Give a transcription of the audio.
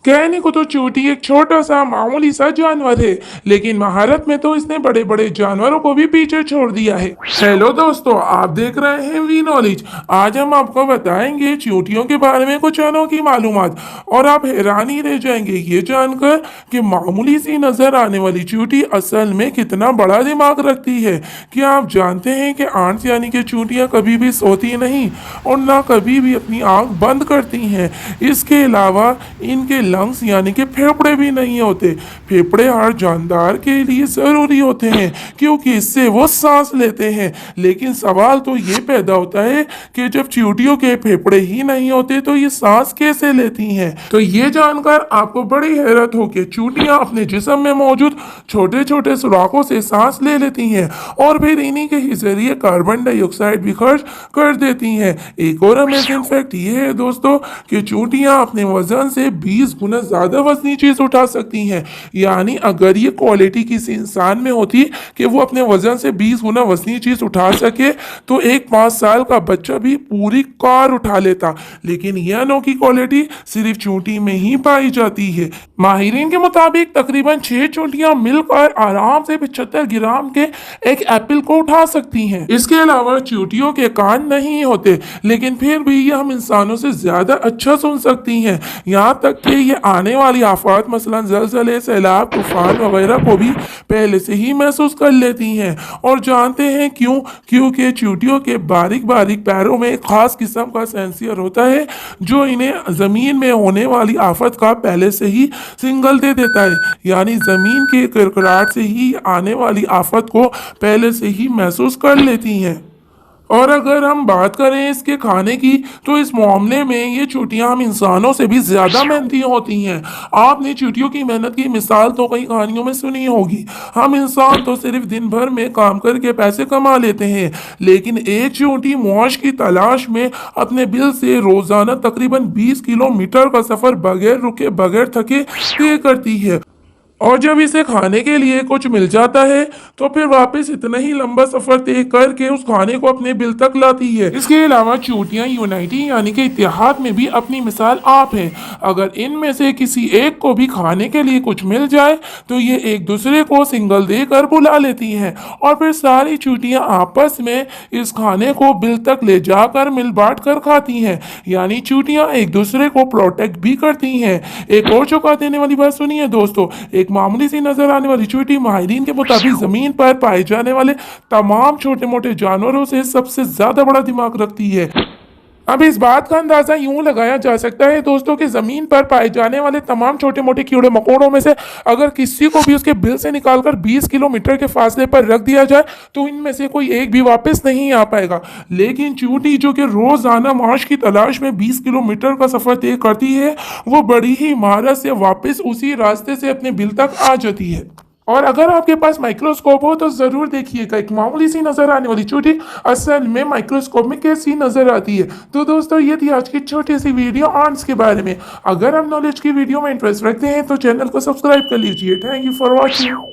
कहने को तो चूंटी एक छोटा सा मामूली सा जानवर है, लेकिन महारत में तो इसने बड़े बड़े जानवरों को भी पीछे छोड़ दिया है। हेलो दोस्तों, आप देख रहे हैं वी नॉलेज। आज हम आपको बताएंगे चूंटियों के बारे में कुछ अनोखी मालूमात, और आप हैरान ही रह जाएंगे ये जानकर कि मामूली सी नजर आने वाली चूंटी असल में कितना बड़ा दिमाग रखती है। क्या आप जानते हैं कि आंट्स यानी कि चूंटियां कभी भी सोती नहीं और ना कभी भी अपनी आंख बंद करती हैं। इसके अलावा इनके लंग्स यानी कि फेफड़े भी नहीं होते। फेफड़े हर जानदार के लिए जरूरी होते हैं क्योंकि इससे वो सांस लेते हैं। लेकिन सवाल तो ये पैदा होता है कि जब चींटियों के फेफड़े ही नहीं होते तो ये सांस कैसे लेती हैं। तो ये जानकर आपको बड़ी हैरत हो कि चींटियां अपने जिस्म में मौजूद छोटे छोटे सुराखों से सांस ले लेती हैं और फिर इन्हीं के ही जरिए कार्बन डाइऑक्साइड भी खर्च कर देती हैं। एक और अमेजिंग फैक्ट ये है दोस्तों कि चींटियां अपने वजन से 20 गुना ज्यादा वजनी चीज उठा सकती हैं। यानी अगर ये क्वालिटी किसी इंसान में होती कि वो अपने वजन से 20 गुना वजनी चीज उठा सके तो एक 5 साल का बच्चा भी पूरी कार उठा लेता। लेकिन यह अनोखी क्वालिटी सिर्फ चूंटी में ही पाई जाती है। माहिरीन के मुताबिक तकरीबन 6 चूंटियां मिलकर आराम से 75 ग्राम के एक एप्पल को उठा सकती हैं। इसके अलावा चूंटियों के कान नहीं होते, लेकिन फिर भी ये हम इंसानों से ज्यादा अच्छा सुन सकती हैं। यहाँ तक कि ये आने वाली आफत मसलन जलजले, सैलाब, तूफान वगैरह को भी पहले से ही महसूस कर लेती हैं। और जानते हैं क्यों? क्योंकि चींटियों के बारीक बारीक पैरों में एक खास किस्म का सेंसर होता है जो इन्हें जमीन में होने वाली आफत का पहले से ही सिग्नल दे देता है। यानी जमीन के कड़कड़ाहट से ही आने वाली आफत को पहले से ही महसूस कर लेती हैं। और अगर हम बात करें इसके खाने की तो इस मामले में ये चींटियां हम इंसानों से भी ज्यादा मेहनती होती हैं। आपने चींटियों की मेहनत की मिसाल तो कई कहानियों में सुनी होगी। हम इंसान तो सिर्फ दिन भर में काम करके पैसे कमा लेते हैं, लेकिन एक चींटी मौज की तलाश में अपने बिल से रोजाना तकरीबन 20 किलोमीटर का सफर बगैर रुके बगैर थके तय करती है। और जब इसे खाने के लिए कुछ मिल जाता है तो फिर वापस इतना ही लंबा सफर तय करके उस खाने को अपने बिल तक लाती है। इसके अलावा चींटियां यूनाइटी यानी कि इत्तेहाद में भी अपनी मिसाल आप है। अगर इनमें से किसी एक को भी खाने के लिए कुछ मिल जाए तो ये एक दूसरे को सिग्नल देकर बुला लेती हैं और फिर सारी चींटियां आपस में इस खाने को बिल तक ले जाकर मिल बांट कर खाती हैं। यानी चींटियां एक दूसरे को प्रोटेक्ट भी करती हैं। एक और चौंका देने वाली बात सुनिए दोस्तों, एक मामूली सी नजर आने वाली चींटी माहिरीन के मुताबिक जमीन पर पाए जाने वाले तमाम छोटे मोटे जानवरों से सबसे ज्यादा बड़ा दिमाग रखती है। अब इस बात का अंदाजा यूं लगाया जा सकता है दोस्तों कि जमीन पर पाए जाने वाले तमाम छोटे मोटे कीड़े मकोड़ों में से अगर किसी को भी उसके बिल से निकालकर 20 किलोमीटर के फासले पर रख दिया जाए तो इनमें से कोई एक भी वापस नहीं आ पाएगा। लेकिन चींटी जो कि रोजाना माश की तलाश में 20 किलोमीटर का सफर तय करती है वो बड़ी ही महारत से वापस उसी रास्ते से अपने बिल तक आ जाती है। और अगर आपके पास माइक्रोस्कोप हो तो जरूर देखिएगा एक मामूली सी नजर आने वाली चींटी असल में माइक्रोस्कोप में कैसी नजर आती है। तो दोस्तों ये थी आज की छोटी सी वीडियो आंट्स के बारे में। अगर हम नॉलेज की वीडियो में इंटरेस्ट रखते हैं तो चैनल को सब्सक्राइब कर लीजिए। Thank you for watching.